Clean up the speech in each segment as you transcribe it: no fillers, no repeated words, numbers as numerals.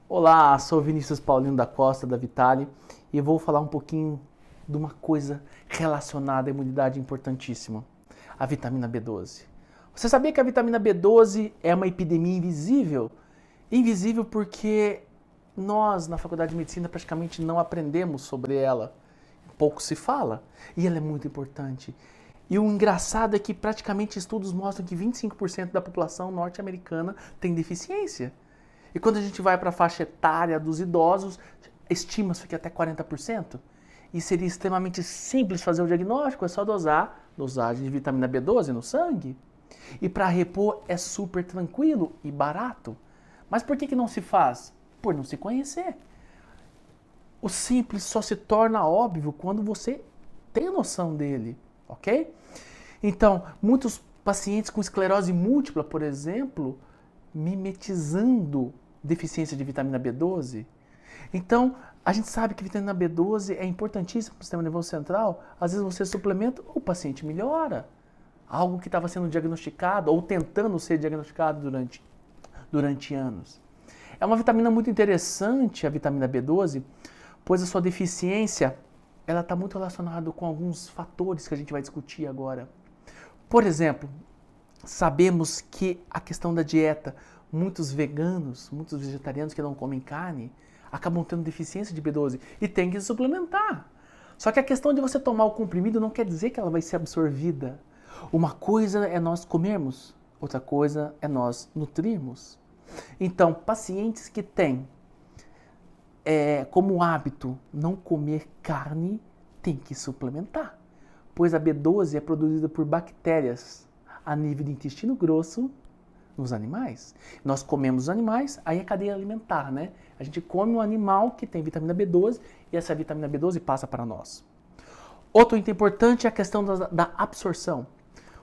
Olá, sou Vinícius Paulino da Costa, da Vitale, e vou falar um pouquinho de uma coisa relacionada à imunidade importantíssima, a vitamina B12. Você sabia que a vitamina B12 é uma epidemia invisível? Invisível porque nós, na Faculdade de Medicina, praticamente não aprendemos sobre ela. Pouco se fala, e ela é muito importante. E o engraçado é que praticamente estudos mostram que 25% da população norte-americana tem deficiência. E quando a gente vai para a faixa etária dos idosos, estima-se que até 40%. E seria extremamente simples fazer o diagnóstico, é só dosagem de vitamina B12 no sangue. E para repor é super tranquilo e barato. Mas por que não se faz? Por não se conhecer. O simples só se torna óbvio quando você tem noção dele, ok? Então, muitos pacientes com esclerose múltipla, por exemplo, mimetizando deficiência de vitamina B12. Então, a gente sabe que vitamina B12 é importantíssima para o sistema nervoso central. Às vezes você suplementa, o paciente melhora. Algo que estava sendo diagnosticado ou tentando ser diagnosticado durante anos. É uma vitamina muito interessante, a vitamina B12, pois a sua deficiência ela está muito relacionada com alguns fatores que a gente vai discutir agora. Por exemplo, sabemos que a questão da dieta, muitos veganos, muitos vegetarianos que não comem carne, acabam tendo deficiência de B12 e tem que suplementar. Só que a questão de você tomar o comprimido não quer dizer que ela vai ser absorvida. Uma coisa é nós comermos, outra coisa é nós nutrirmos. Então, pacientes que têm como hábito não comer carne, tem que suplementar, pois a B12 é produzida por bactérias a nível do intestino grosso nos animais. Nós comemos os animais, aí é cadeia alimentar, né? A gente come um animal que tem vitamina B12 e essa vitamina B12 passa para nós. Outro item importante é a questão da absorção.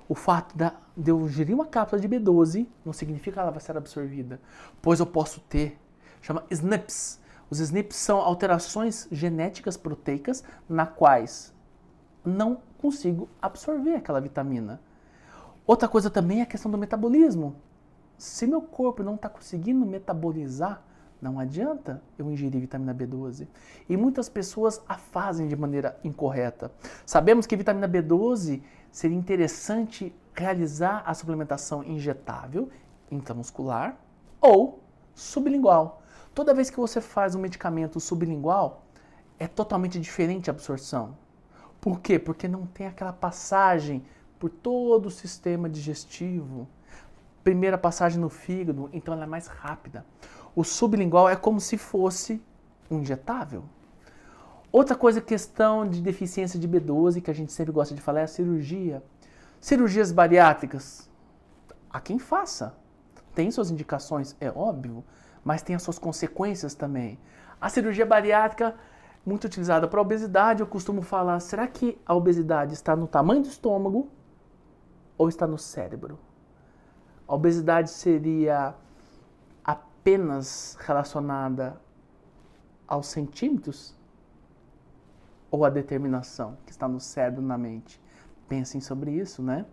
O fato de eu ingerir uma cápsula de B12 não significa que ela vai ser absorvida, pois eu posso ter, chama SNPs. Os SNPs são alterações genéticas proteicas na quais não consigo absorver aquela vitamina. Outra coisa também é a questão do metabolismo. Se meu corpo não está conseguindo metabolizar, não adianta eu ingerir vitamina B12. E muitas pessoas a fazem de maneira incorreta. Sabemos que vitamina B12 seria interessante realizar a suplementação injetável, intramuscular ou sublingual. Toda vez que você faz um medicamento sublingual, é totalmente diferente a absorção. Por quê? Porque não tem aquela passagem por todo o sistema digestivo. Primeira passagem no fígado, então ela é mais rápida. O sublingual é como se fosse um injetável. Outra coisa, questão de deficiência de B12, que a gente sempre gosta de falar, é a cirurgia. Cirurgias bariátricas, há quem faça. Tem suas indicações, é óbvio, mas tem as suas consequências também. A cirurgia bariátrica, muito utilizada para a obesidade, eu costumo falar, será que a obesidade está no tamanho do estômago ou está no cérebro? A obesidade seria apenas relacionada aos centímetros ou à determinação que está no cérebro, na mente? Pensem sobre isso, né?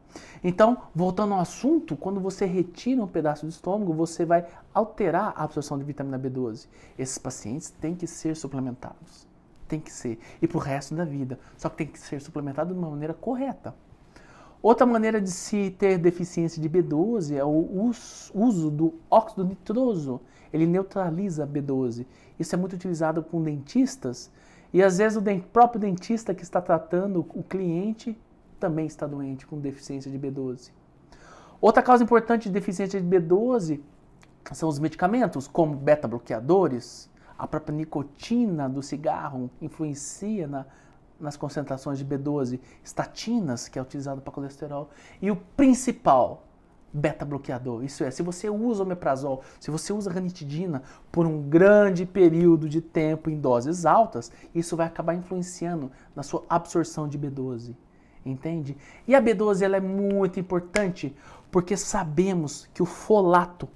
Então, voltando ao assunto, quando você retira um pedaço do estômago, você vai alterar a absorção de vitamina B12. Esses pacientes têm que ser suplementados. Tem que ser. E para o resto da vida. Só que tem que ser suplementado de uma maneira correta. Outra maneira de se ter deficiência de B12 é o uso do óxido nitroso. Ele neutraliza a B12. Isso é muito utilizado com dentistas e às vezes o próprio dentista que está tratando o cliente também está doente com deficiência de B12. Outra causa importante de deficiência de B12 são os medicamentos, como beta-bloqueadores. A própria nicotina do cigarro influencia nas concentrações de B12, estatinas, que é utilizado para colesterol, e o principal, beta-bloqueador. Isso é, se você usa omeprazol, se você usa ranitidina por um grande período de tempo em doses altas, isso vai acabar influenciando na sua absorção de B12. Entende? E a B12 ela é muito importante porque sabemos que o folato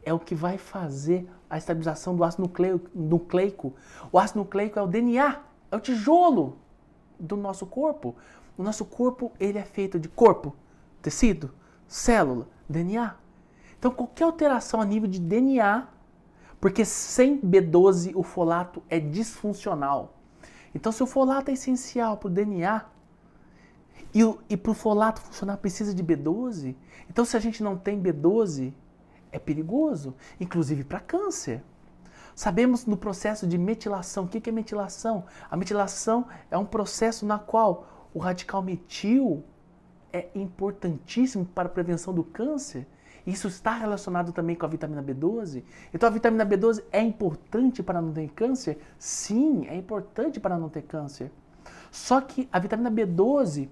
é o que vai fazer a estabilização do ácido nucleico. O ácido nucleico é o DNA, é o tijolo do nosso corpo. O nosso corpo ele é feito de corpo, tecido, célula, DNA. Então qualquer alteração a nível de DNA Porque sem B12 o folato é disfuncional. Então se o folato é essencial para o DNA e para o folato funcionar precisa de B12, então se a gente não tem B12 é perigoso, inclusive para câncer. Sabemos no processo de metilação. O que é metilação? A metilação é um processo na qual o radical metil é importantíssimo para a prevenção do câncer. Isso está relacionado também com a vitamina B12. Então a vitamina B12 é importante para não ter câncer? Sim, é importante para não ter câncer. Só que a vitamina B12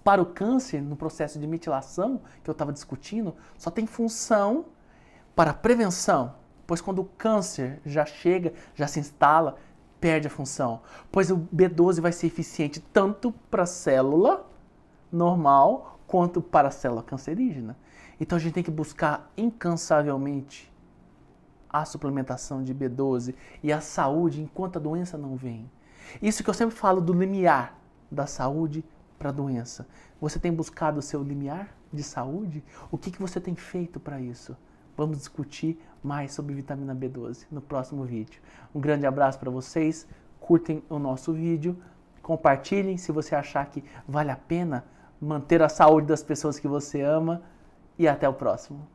para o câncer, no processo de metilação que eu estava discutindo, só tem função para a prevenção. Pois quando o câncer já chega, já se instala, perde a função. Pois o B12 vai ser eficiente tanto para a célula normal quanto para a célula cancerígena. Então a gente tem que buscar incansavelmente a suplementação de B12 e a saúde enquanto a doença não vem. Isso que eu sempre falo do limiar da saúde para a doença. Você tem buscado o seu limiar de saúde? O que você tem feito para isso? Vamos discutir mais sobre vitamina B12 no próximo vídeo. Um grande abraço para vocês, curtem o nosso vídeo, compartilhem se você achar que vale a pena manter a saúde das pessoas que você ama e até o próximo.